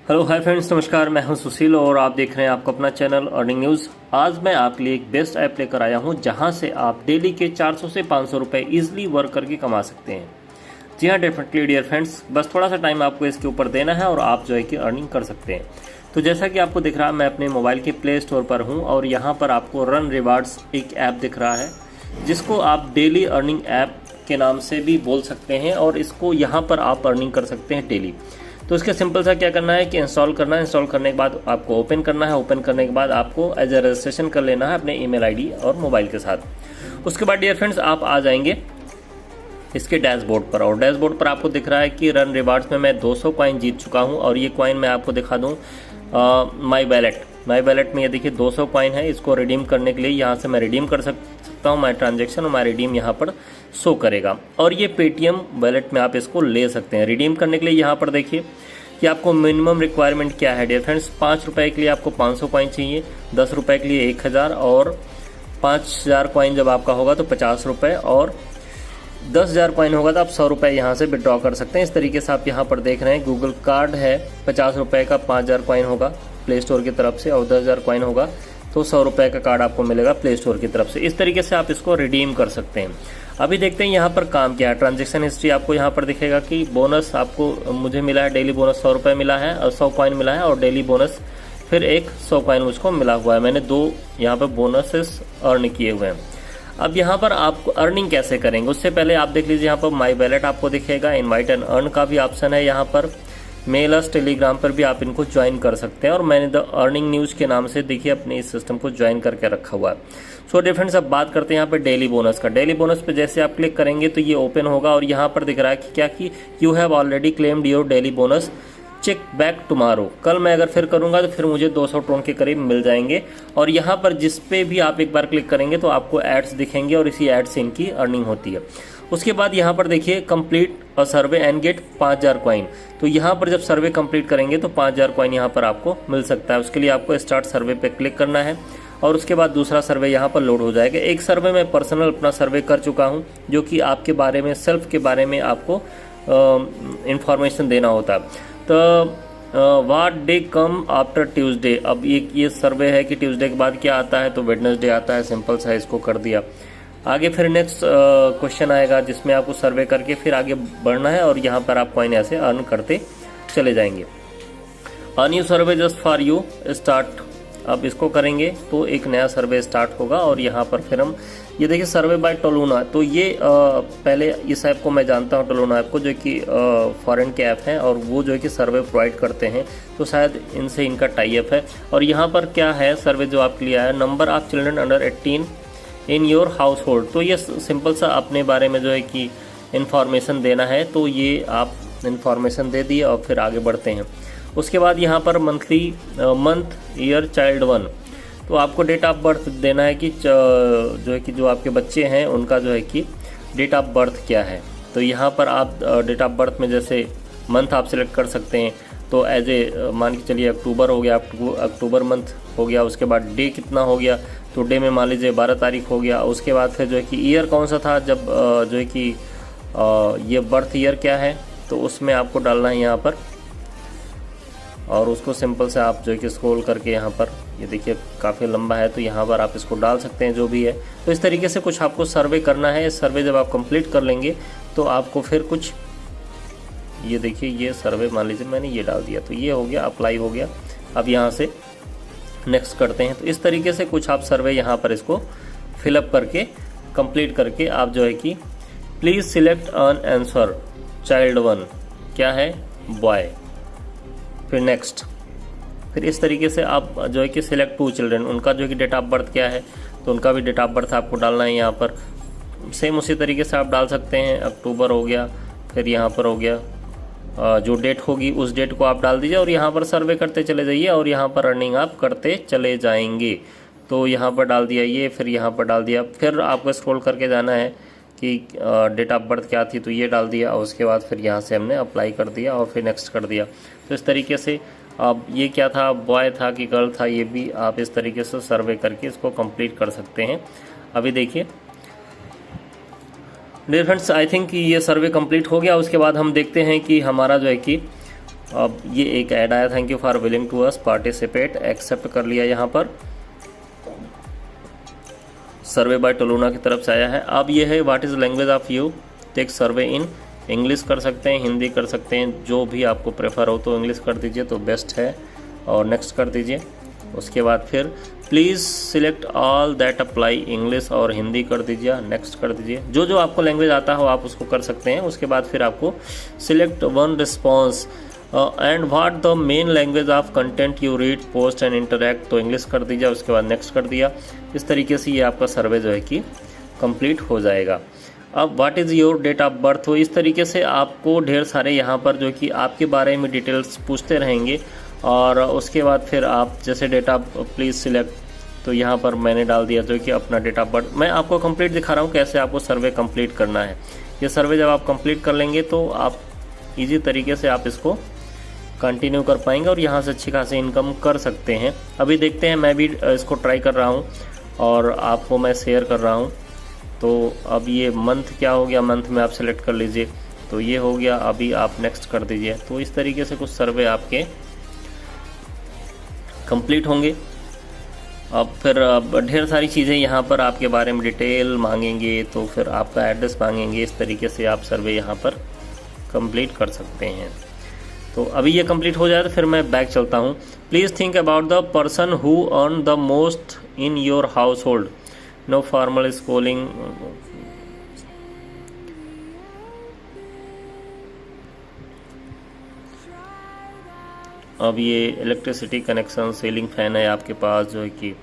Hello hi friends, नमस्कार। मैं हूं सुशील और आप देख रहे हैं आपका अपना चैनल अर्निंग न्यूज़। आज मैं आपके लिए एक बेस्ट ऐप लेकर आया हूं जहां से आप डेली के 400 से 500 रुपए ईजिली वर्क करके कमा सकते हैं। जी हाँ, डेफिनेटली डियर फ्रेंड्स, बस थोड़ा सा टाइम आपको इसके ऊपर देना है और आप जो है कि अर्निंग कर सकते हैं। तो जैसा कि आपको दिख रहा है, मैं अपने मोबाइल के प्ले स्टोर पर हूँ और यहाँ पर आपको रन रिवार्ड्स एक ऐप दिख रहा है जिसको आप डेली अर्निंग ऐप के नाम से भी बोल सकते हैं और इसको यहाँ पर आप अर्निंग कर सकते हैं डेली। तो इसके सिंपल सा क्या करना है कि इंस्टॉल करना है। इंस्टॉल करने के बाद आपको ओपन करना है। ओपन करने के बाद आपको एज ए रजिस्ट्रेशन कर लेना है अपने ईमेल आईडी और मोबाइल के साथ। उसके बाद डियर फ्रेंड्स आप आ जाएंगे इसके डैशबोर्ड पर और डैशबोर्ड पर आपको दिख रहा है कि रन रिवार्ड्स में मैं 200 कॉइन जीत चुका हूं और ये कॉइन मैं आपको दिखा दूं माई वैलेट में। ये देखिए 200 कॉइन है। इसको रिडीम करने के लिए यहाँ से मैं रिडीम कर सकता हूँ। माई ट्रांजेक्शन और माई रिडीम यहाँ पर शो करेगा और ये पेटीएम वैलेट में आप इसको ले सकते हैं। रिडीम करने के लिए यहाँ पर देखिए कि आपको मिनिमम रिक्वायरमेंट क्या है डियर फ्रेंड्स। 5 रुपये के लिए आपको 500 कॉइन चाहिए, 10 रुपये के लिए 1000 और 5000 कॉइन जब आपका होगा तो 50 रुपये और 10,000 कॉइन होगा तो आप 100 रुपये यहाँ से विड्रॉ कर सकते हैं। इस तरीके से आप यहाँ पर देख रहे हैं गूगल कार्ड है 50 रुपये का, 5000 कॉइन होगा प्ले स्टोर की तरफ से और 10,000 कॉइन होगा तो 100 रुपये का कार्ड आपको मिलेगा प्ले स्टोर की तरफ से। इस तरीके से आप इसको रिडीम कर सकते हैं। अभी देखते हैं यहाँ पर काम क्या है। ट्रांजेक्शन हिस्ट्री आपको यहाँ पर दिखेगा कि बोनस आपको मुझे मिला है, डेली बोनस 100 रुपये मिला है और 100 कॉइन मिला है और डेली बोनस फिर एक 100 कॉइन मुझको मिला हुआ है। मैंने 2 यहाँ पर बोनसेस अर्न किए हुए हैं। अब यहाँ पर आप अर्निंग कैसे करेंगे उससे पहले आप देख लीजिए यहाँ पर माई वैलेट आपको दिखेगा। इनवाइट एंड अर्न का भी ऑप्शन है यहाँ पर। मेल अस टेलीग्राम पर भी आप इनको ज्वाइन कर सकते हैं और मैंने द अर्निंग न्यूज़ के नाम से देखिए अपने इस सिस्टम को ज्वाइन करके रखा हुआ है। सो डियर फ्रेंड्स अब बात करते हैं यहाँ पर डेली बोनस का। डेली बोनस पे जैसे आप क्लिक करेंगे तो ये ओपन होगा और यहाँ पर दिख रहा है कि क्या कि you have already claimed your daily bonus, check back tomorrow. कल मैं अगर फिर करूंगा तो फिर मुझे 200 टोन के करीब मिल जाएंगे। और यहाँ पर जिस पे भी आप एक बार क्लिक करेंगे तो आपको एड्स दिखेंगे और इसी एड से इनकी अर्निंग होती है। उसके बाद यहाँ पर देखिए complete a survey and get 5000 coin. तो यहाँ पर जब सर्वे कंप्लीट करेंगे तो 5000 कॉइन यहाँ पर आपको मिल सकता है। उसके लिए आपको स्टार्ट सर्वे पे क्लिक करना है और उसके बाद दूसरा सर्वे यहाँ पर लोड हो जाएगा। एक सर्वे में पर्सनल अपना सर्वे कर चुका हूँ जो कि आपके बारे में, सेल्फ के बारे में आपको इंफॉर्मेशन देना होता है। तो what day come after Tuesday. अब ये सर्वे है कि ट्यूसडे के बाद क्या आता है तो वेडनेसडे आता है। सिंपल सा इसको कर दिया। आगे फिर नेक्स्ट क्वेश्चन आएगा जिसमें आपको सर्वे करके फिर आगे बढ़ना है और यहाँ पर आप कॉइन ऐसे अर्न करते चले जाएंगे। A new survey just for you start. अब इसको करेंगे तो एक नया सर्वे स्टार्ट होगा और यहाँ पर फिर हम ये देखिए सर्वे बाय टोलूना। तो ये पहले इस ऐप को मैं जानता हूँ, टोलूना ऐप को, जो कि फॉरेन के ऐप हैं और वो जो है कि सर्वे प्रोवाइड करते हैं तो शायद इनसे इनका टाई अप है। और यहाँ पर क्या है सर्वे जो आपके लिए आया, number of children under 18 in your house hold. तो ये सिंपल सा अपने बारे में जो है कि इन्फॉर्मेशन देना है तो ये आप इन्फॉर्मेशन दे दिए और फिर आगे बढ़ते हैं। उसके बाद यहाँ पर मंथ ईयर चाइल्ड 1। तो आपको डेट ऑफ बर्थ देना है कि जो है कि जो आपके बच्चे हैं उनका जो है कि डेट ऑफ बर्थ क्या है। तो यहाँ पर आप डेट ऑफ बर्थ में जैसे मंथ आप सिलेक्ट कर सकते हैं। तो एज ए मान के चलिए अक्टूबर हो गया, अक्टूबर मंथ हो गया। उसके बाद डे कितना हो गया तो डे में मान लीजिए 12 तारीख हो गया। उसके बाद फिर जो है कि ईयर कौन सा था जब जो है कि ये बर्थ ईयर क्या है तो उसमें आपको डालना है यहाँ पर और उसको सिंपल से आप जो है कि स्क्रॉल करके यहाँ पर ये देखिए काफ़ी लंबा है तो यहाँ पर आप इसको डाल सकते हैं जो भी है। तो इस तरीके से कुछ आपको सर्वे करना है। सर्वे जब आप कंप्लीट कर लेंगे तो आपको फिर कुछ ये देखिए ये सर्वे मान लीजिए मैंने ये डाल दिया तो ये हो गया, अप्लाई हो गया। अब यहाँ से नेक्स्ट करते हैं। तो इस तरीके से कुछ आप सर्वे यहाँ पर इसको फिलअप करके कंप्लीट करके आप जो है कि please select an answer child 1 क्या है, बॉय। फिर नेक्स्ट, फिर इस तरीके से आप जो है कि सिलेक्ट 2 चिल्ड्रन, उनका जो है कि डेट ऑफ बर्थ क्या है तो उनका भी डेट ऑफ बर्थ आपको डालना है यहाँ पर। सेम उसी तरीके से आप डाल सकते हैं। अक्टूबर हो गया, फिर यहाँ पर हो गया जो डेट होगी उस डेट को आप डाल दीजिए और यहाँ पर सर्वे करते चले जाइए और यहाँ पर अर्निंग आप करते चले जाएंगे। तो यहाँ पर डाल दिया ये, फिर यहाँ पर डाल दिया। फिर आपको स्क्रॉल करके जाना है कि डेट ऑफ बर्थ क्या थी तो ये डाल दिया और उसके बाद फिर यहाँ से हमने अप्लाई कर दिया और फिर नेक्स्ट कर दिया। तो इस तरीके से अब ये क्या था, बॉय था कि गर्ल था, ये भी आप इस तरीके से सर्वे करके इसको कंप्लीट कर सकते हैं। अभी देखिए डियर फ्रेंड्स, आई थिंक ये सर्वे कंप्लीट हो गया। उसके बाद हम देखते हैं कि हमारा जो है कि अब ये एक ऐड आया, thank you for willing to us participate, accept कर लिया। यहाँ पर सर्वे बाय टोलूना की तरफ से आया है। अब ये है what is language of you, take survey in English कर सकते हैं, हिंदी कर सकते हैं, जो भी आपको प्रेफर हो। तो इंग्लिश कर दीजिए तो बेस्ट है और नेक्स्ट कर दीजिए। उसके बाद फिर please select all that apply, English और हिंदी कर दीजिए, नेक्स्ट कर दीजिए। जो जो आपको लैंग्वेज आता हो आप उसको कर सकते हैं। उसके बाद फिर आपको select one response and what the main language of content you read post and interact, तो इंग्लिश कर दीजिए। उसके बाद नेक्स्ट कर दिया। इस तरीके से ये आपका सर्वे जो है कि कंप्लीट हो जाएगा। अब what is your date of birth, तो इस तरीके से आपको ढेर सारे यहाँ पर जो कि आपके बारे में डिटेल्स पूछते रहेंगे। और उसके बाद फिर आप जैसे डेट ऑफ प्लीज़ सिलेक्ट, तो यहाँ पर मैंने डाल दिया जो कि अपना डेट ऑफ बर्थ। मैं आपको कंप्लीट दिखा रहा हूँ कैसे आपको सर्वे कंप्लीट करना है। ये सर्वे जब आप कंप्लीट कर लेंगे तो आप इजी तरीके से आप इसको कंटिन्यू कर पाएंगे और यहाँ से अच्छी खासी इनकम कर सकते हैं। अभी देखते हैं, मैं भी इसको ट्राई कर रहा हूँ और आपको मैं शेयर कर रहा हूँ। तो अब ये मंथ क्या हो गया, मंथ में आप सेलेक्ट कर लीजिए, तो ये हो गया। अभी आप नेक्स्ट कर दीजिए। तो इस तरीके से कुछ सर्वे आपके कंप्लीट होंगे। अब फिर ढेर सारी चीज़ें यहाँ पर आपके बारे में डिटेल मांगेंगे, तो फिर आपका एड्रेस मांगेंगे। इस तरीके से आप सर्वे यहाँ पर कंप्लीट कर सकते हैं। तो अभी ये कंप्लीट हो जाए तो फिर मैं बैक चलता हूँ। Please think about the person who earn the most in your household, no formal schooling. अब ये इलेक्ट्रिसिटी कनेक्शन, सीलिंग फैन है आपके पास जो है कि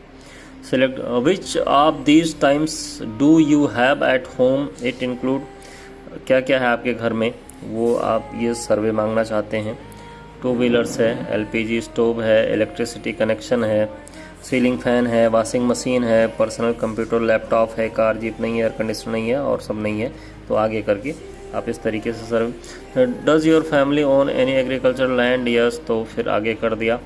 select which of these times do you have at home, it include, क्या क्या है आपके घर में वो आप ये सर्वे मांगना चाहते हैं। टू व्हीलर्स है, एलपीजी स्टोव है, इलेक्ट्रिसिटी कनेक्शन है, सीलिंग फैन है, वॉशिंग मशीन है, पर्सनल कंप्यूटर, लैपटॉप है, कार जीप नहीं है, एयर कंडीशनर नहीं है और सब नहीं है। तो आगे करके आप इस तरीके से survey. Does your family own any agriculture land, yes, तो फिर आगे कर दिया।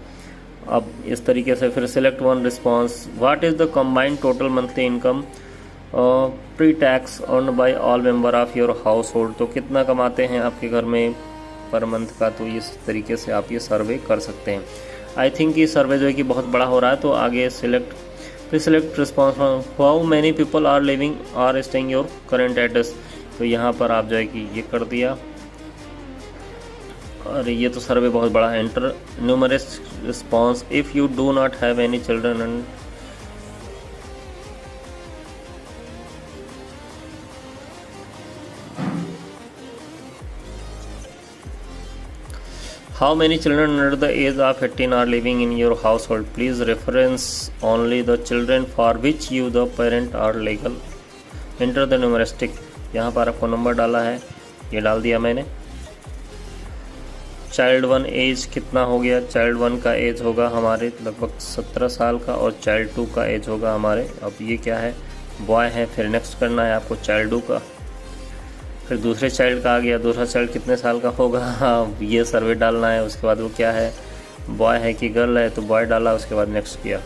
अब इस तरीके से फिर select one response, what is the combined total monthly income pre tax earn by all member of your house hold, तो कितना कमाते हैं आपके घर में पर मंथ का। तो इस तरीके से आप ये सर्वे कर सकते हैं। आई थिंक ये सर्वे जो है कि बहुत बड़ा हो रहा है। तो आगे select response, how many people are living are staying your current address, तो यहाँ पर आप जो है कि ये कर दिया। और ये तो सर्वे बहुत बड़ा है। Enter numerous response, if you do not have any children and how many children under the age of 18 are living in your household, please reference only the children for which you the parent are legal, enter the numeristic। यहाँ पर आपको number डाला है, ये डाल दिया मैंने। Child 1 as कितना हो गया, चाइल्ड 1 का एज होगा हमारे लगभग 17 साल का और चाइल्ड 2 का एज होगा हमारे, अब ये क्या है, बॉय है। फिर नेक्स्ट करना है आपको चाइल्ड 2 का, फिर दूसरे चाइल्ड का आ गया, दूसरा चाइल्ड कितने साल का होगा, ये सर्वे डालना है। उसके बाद वो क्या है, बॉय है कि गर्ल है, तो बॉय डाला, उसके बाद नेक्स्ट किया।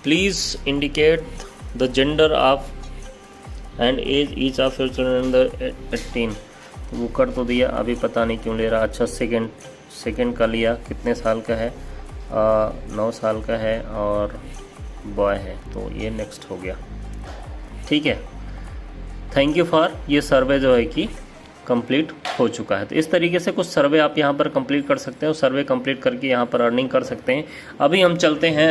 Please indicate the gender of and age each of your children under 18, वो कर तो दिया। अभी पता नहीं क्यों ले रहा। अच्छा, सेकेंड का लिया, कितने साल का है, 9 साल का है और बॉय है, तो ये नेक्स्ट हो गया। ठीक है, थैंक यू फॉर, ये सर्वे जो है कि कंप्लीट हो चुका है। तो इस तरीके से कुछ सर्वे आप यहाँ पर कंप्लीट कर सकते हैं और सर्वे कंप्लीट करके यहाँ पर अर्निंग कर सकते हैं। अभी हम चलते हैं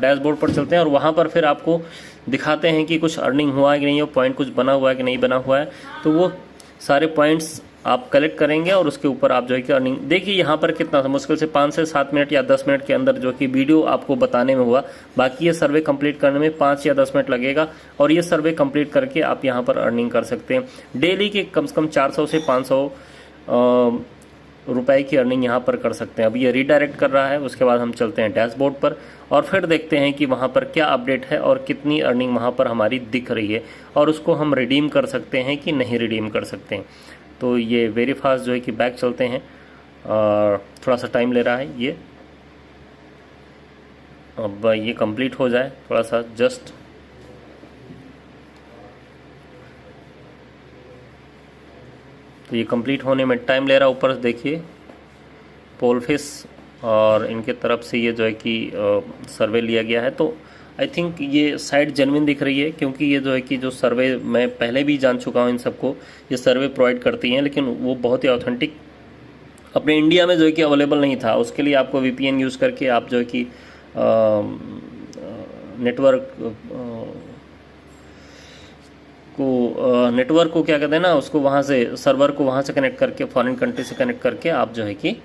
डैशबोर्ड पर चलते हैं और वहाँ पर फिर आपको दिखाते हैं कि कुछ अर्निंग हुआ है कि नहीं, पॉइंट कुछ बना हुआ है कि नहीं बना हुआ है। तो वो सारे पॉइंट्स आप कलेक्ट करेंगे और उसके ऊपर आप जो है कि अर्निंग देखिए। यहाँ पर कितना मुश्किल से 5 से 7 मिनट या 10 मिनट के अंदर जो कि वीडियो आपको बताने में हुआ, बाकी ये सर्वे कंप्लीट करने में 5 या 10 मिनट लगेगा और ये सर्वे कंप्लीट करके आप यहाँ पर अर्निंग कर सकते हैं। डेली के कम से कम 400 से 500 रुपए की अर्निंग यहाँ पर कर सकते हैं। अब ये रीडायरेक्ट कर रहा है, उसके बाद हम चलते हैं डैशबोर्ड पर और फिर देखते हैं कि वहाँ पर क्या अपडेट है और कितनी अर्निंग वहाँ पर हमारी दिख रही है और उसको हम रिडीम कर सकते हैं कि नहीं रिडीम कर सकते हैं। तो ये वेरी फास्ट जो है कि बैक चलते हैं और थोड़ा सा टाइम ले रहा है ये। अब ये कंप्लीट हो जाए थोड़ा सा जस्ट, तो ये कंप्लीट होने में टाइम ले रहा है। ऊपर देखिए पोलफिश और इनके तरफ से ये जो है कि सर्वे लिया गया है। तो आई थिंक ये साइट जेन्युइन दिख रही है, क्योंकि ये जो है कि जो सर्वे मैं पहले भी जान चुका हूँ इन सबको, ये सर्वे प्रोवाइड करती हैं, लेकिन वो बहुत ही ऑथेंटिक अपने इंडिया में जो है कि अवेलेबल नहीं था। उसके लिए आपको VPN यूज़ करके आप जो है कि नेटवर्क को क्या कहते हैं ना, उसको वहाँ से सर्वर को वहाँ से कनेक्ट करके फॉरेन कंट्री से कनेक्ट करके आप जो है कि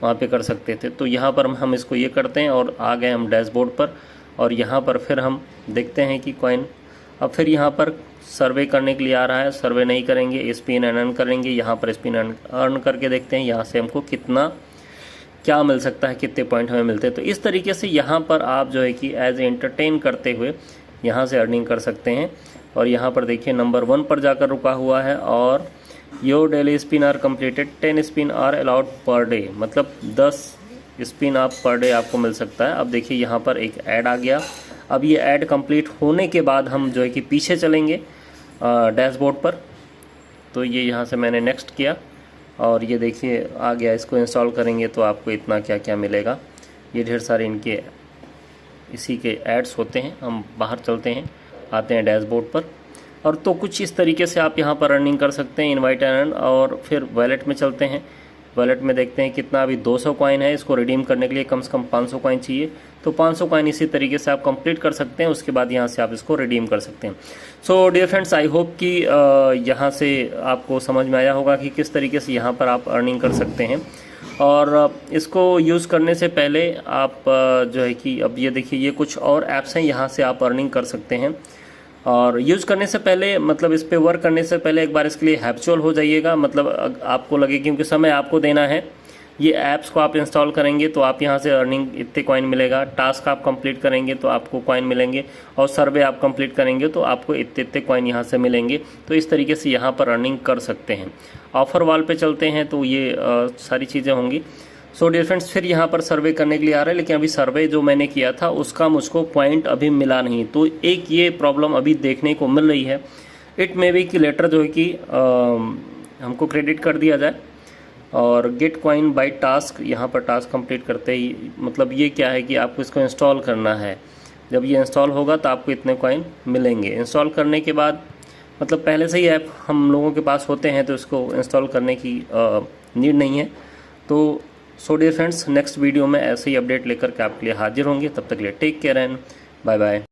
वहाँ पे कर सकते थे। तो यहाँ पर हम इसको ये करते हैं और आ गए हम डैशबोर्ड पर और यहाँ पर फिर हम देखते हैं कि कॉइन अब फिर यहाँ पर सर्वे करने के लिए आ रहा है। सर्वे नहीं करेंगे, स्पिन अर्न करेंगे। यहाँ पर स्पिन अर्न करके देखते हैं यहाँ से हमको कितना क्या मिल सकता है, कितने पॉइंट हमें मिलते हैं। तो इस तरीके से यहाँ पर आप जो है कि एज एंटरटेन करते हुए यहाँ से अर्निंग कर सकते हैं। और यहाँ पर देखिए नंबर 1 पर जाकर रुका हुआ है और your daily spin are completed 10 spin are allowed per day, मतलब 10 स्पिन आप पर डे आपको मिल सकता है। अब देखिए यहाँ पर एक ऐड आ गया। अब ये ऐड कंप्लीट होने के बाद हम जो है कि पीछे चलेंगे डैशबोर्ड पर। तो ये यहाँ से मैंने नेक्स्ट किया और ये देखिए आ गया। इसको इंस्टॉल करेंगे तो आपको इतना क्या क्या मिलेगा। ये ढेर सारे इनके इसी के एड्स होते हैं। हम बाहर चलते हैं, आते हैं डैशबोर्ड पर और तो कुछ इस तरीके से आप यहाँ पर अर्निंग कर सकते हैं, इनवाइट अर्न। और फिर वॉलेट में चलते हैं। वॉलेट में देखते हैं कितना अभी 200 कॉइन है। इसको रिडीम करने के लिए कम से कम 500 कॉइन चाहिए। तो 500 कॉइन इसी तरीके से आप कंप्लीट कर सकते हैं। उसके बाद यहाँ से आप इसको रिडीम कर सकते हैं। So dear friends, I hope कि यहाँ से आपको समझ में आया होगा कि किस तरीके से यहाँ पर आप अर्निंग कर सकते हैं। और इसको यूज़ करने से पहले आप जो है कि अब ये देखिए ये कुछ और ऐप्स हैं, यहाँ से आप अर्निंग कर सकते हैं। और यूज़ करने से पहले मतलब इस पे वर्क करने से पहले एक बार इसके लिए हैप्चुअल हो जाइएगा। मतलब आपको लगे क्योंकि समय आपको देना है। ये ऐप्स को आप इंस्टॉल करेंगे तो आप यहाँ से अर्निंग इतने कॉइन मिलेगा। टास्क आप कंप्लीट करेंगे तो आपको कॉइन मिलेंगे और सर्वे आप कंप्लीट करेंगे तो आपको इतने इतने कॉइन यहाँ से मिलेंगे। तो इस तरीके से यहाँ पर अर्निंग कर सकते हैं। ऑफर वाल पे चलते हैं तो ये सारी चीज़ें होंगी। सो डियर फ्रेंड्स, फिर यहाँ पर सर्वे करने के लिए आ रहा है, लेकिन अभी सर्वे जो मैंने किया था उसका मुझको पॉइंट अभी मिला नहीं। तो एक ये प्रॉब्लम अभी देखने को मिल रही है। इट मे बी कि लेटर जो है कि हमको क्रेडिट कर दिया जाए। और गेट कॉइन बाय टास्क, यहाँ पर टास्क कंप्लीट करते ही मतलब ये क्या है कि आपको इसको इंस्टॉल करना है। जब ये इंस्टॉल होगा तो आपको इतने कॉइन मिलेंगे। इंस्टॉल करने के बाद मतलब पहले से ही ऐप हम लोगों के पास होते हैं तो इसको इंस्टॉल करने की नीड नहीं है। तो so dear friends, next video में ऐसे ही अपडेट लेकर के आपके लिए हाजिर होंगे। तब तक के लिए take care and bye bye.